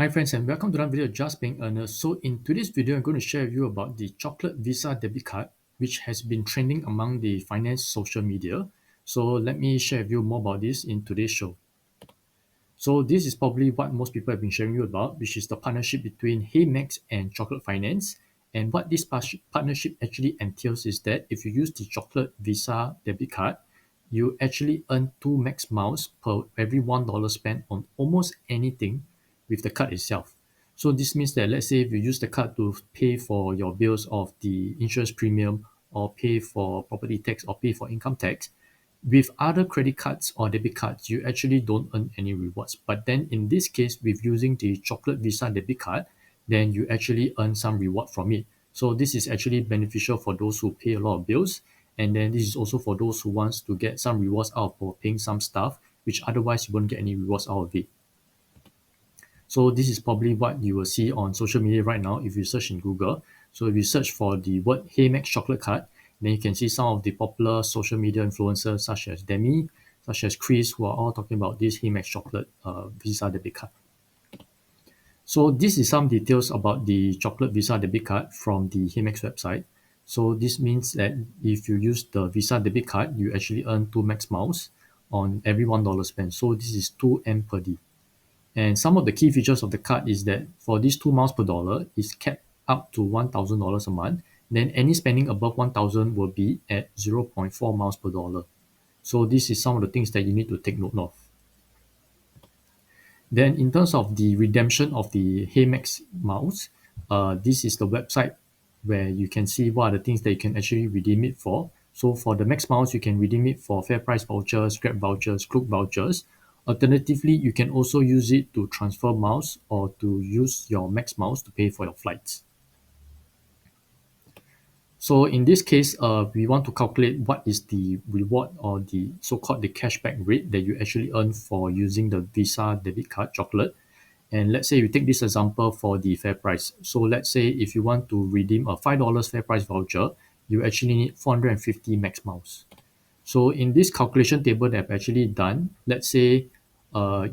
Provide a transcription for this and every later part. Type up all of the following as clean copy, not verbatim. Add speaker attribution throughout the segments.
Speaker 1: Hi friends and welcome to another video of Just Being Earnest. So in today's video, I'm going to share with you about the Chocolate Visa Debit Card, which has been trending among the finance social media. So let me share with you more about this in today's show. So this is probably what most people have been sharing you about, which is the partnership between Heymax and Chocolate Finance. And what this partnership actually entails is that if you use the Chocolate Visa Debit Card, you actually earn 2 max miles per every $1 spent on almost anything with the card itself. So this means that let's say if you use the card to pay for your bills of the insurance premium or pay for property tax or pay for income tax, with other credit cards or debit cards, you actually don't earn any rewards. But then in this case, with using the Chocolate Visa debit card, then you actually earn some reward from it. So this is actually beneficial for those who pay a lot of bills. And then this is also for those who wants to get some rewards out for paying some stuff, which otherwise you won't get any rewards out of it. So this is probably what you will see on social media right now if you search in Google. So if you search for the word Heymax chocolate card, then you can see some of the popular social media influencers such as Demi, such as Chris, who are all talking about this Heymax chocolate Visa debit card. So this is some details about the chocolate Visa debit card from the Heymax website. So this means that if you use the Visa debit card, you actually earn 2 max miles on every $1 spent. So this is 2M per day. And some of the key features of the card is that for these 2 miles per dollar is capped up to $1,000 a month. Then any spending above 1,000 will be at 0.4 miles per dollar. So this is some of the things that you need to take note of. Then in terms of the redemption of the Heymax miles, this is the website where you can see what are the things that you can actually redeem it for. So for the max miles, you can redeem it for fair price vouchers, Grab vouchers, Klook vouchers. Alternatively, you can also use it to transfer miles or to use your max miles to pay for your flights. So in this case, we want to calculate what is the reward or the so-called the cashback rate that you actually earn for using the Visa debit card chocolate. And let's say you take this example for the fair price. So let's say if you want to redeem a $5 fair price voucher, you actually need 450 max miles. So in this calculation table that I've actually done, let's say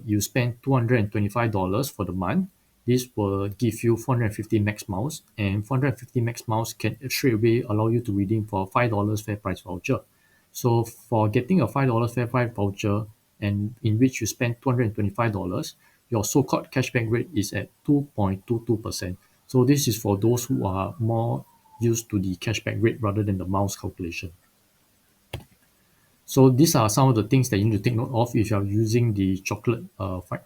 Speaker 1: you spend $225 for the month. This will give you 450 max miles, and 450 max miles can straight away allow you to redeem for a $5 fair price voucher. So for getting a $5 fair price voucher and in which you spend $225, your so-called cashback rate is at 2.22%. So this is for those who are more used to the cashback rate rather than the miles calculation. So these are some of the things that you need to take note of if you're using the Chocolate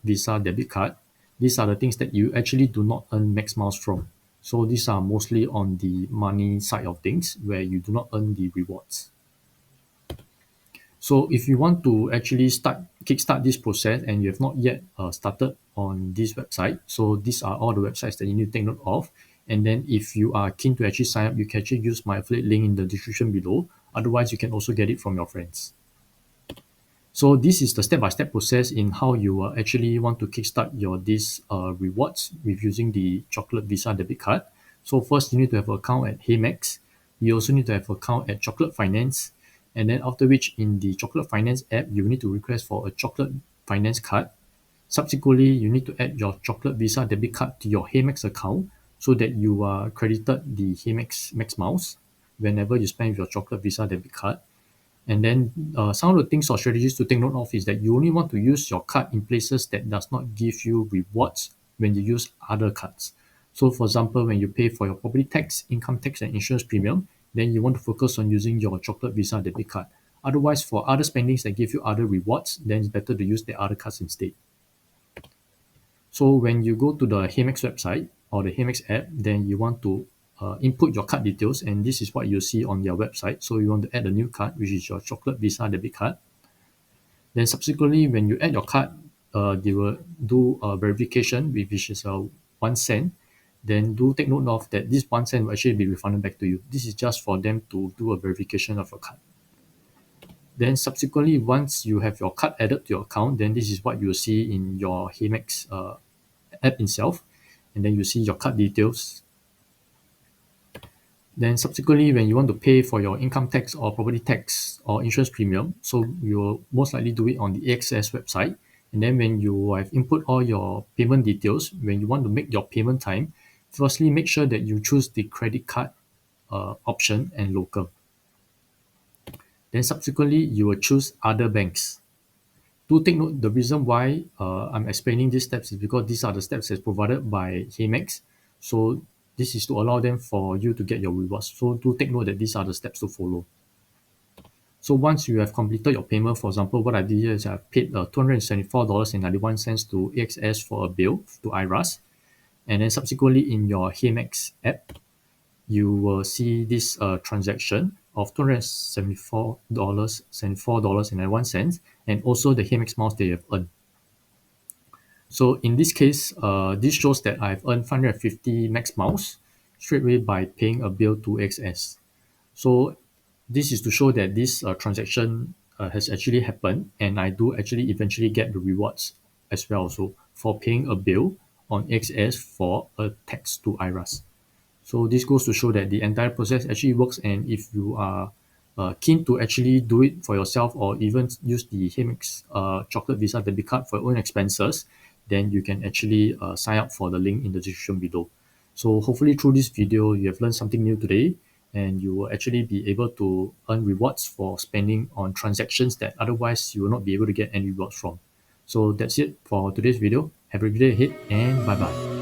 Speaker 1: Visa debit card. These are the things that you actually do not earn max miles from. So these are mostly on the money side of things where you do not earn the rewards. So if you want to actually kickstart this process and you have not yet started on this website, so these are all the websites that you need to take note of. And then if you are keen to actually sign up, you can actually use my affiliate link in the description below. Otherwise, you can also get it from your friends. So this is the step-by-step process in how you actually want to kickstart your these rewards with using the Chocolate Visa debit card. So first, you need to have an account at Heymax. You also need to have an account at Chocolate Finance. And then after which, in the Chocolate Finance app, you need to request for a Chocolate Finance card. Subsequently, you need to add your Chocolate Visa debit card to your Heymax account so that you are credited the Heymax Max Miles whenever you spend with your Chocolate Visa debit card. And then some of the things or strategies to take note of is that you only want to use your card in places that does not give you rewards when you use other cards. So for example, when you pay for your property tax, income tax, and insurance premium, then you want to focus on using your Chocolate Visa debit card. Otherwise, for other spendings that give you other rewards, then it's better to use the other cards instead. So when you go to the Heymax website or the Heymax app, then you want to input your card details, and this is what you see on their website. So you want to add a new card, which is your Chocolate Visa debit card. Then subsequently, when you add your card, they will do a verification, which is 1 cent. Then do take note of that this 1 cent will actually be refunded back to you. This is just for them to do a verification of your card. Then subsequently, once you have your card added to your account, then this is what you'll see in your Heymax app itself. And then you see your card details. Then subsequently, when you want to pay for your income tax or property tax or insurance premium, so you will most likely do it on the AXS website. And then when you have input all your payment details, when you want to make your payment time, firstly make sure that you choose the credit card option and local. Then subsequently, you will choose other banks. Do take note, the reason why I'm explaining these steps is because these are the steps that's provided by Amex. So this is to allow them for you to get your rewards. So do take note that these are the steps to follow. So once you have completed your payment, for example, what I did here is I've paid $274.91 to AXS for a bill to IRAS. And then subsequently in your Amex app, you will see this transaction of $274.71 and also the Amex miles that you have earned. So in this case, this shows that I've earned 550 max miles straight away by paying a bill to XS. So this is to show that this transaction has actually happened, and I do actually eventually get the rewards as well. So for paying a bill on XS for a tax to IRAS. So this goes to show that the entire process actually works, and if you are keen to actually do it for yourself or even use the Amex Chocolate Visa Debit Card for your own expenses, then you can actually sign up for the link in the description below. So hopefully through this video, you have learned something new today, and you will actually be able to earn rewards for spending on transactions that otherwise you will not be able to get any rewards from. So that's it for today's video. Have a great day ahead, and bye bye.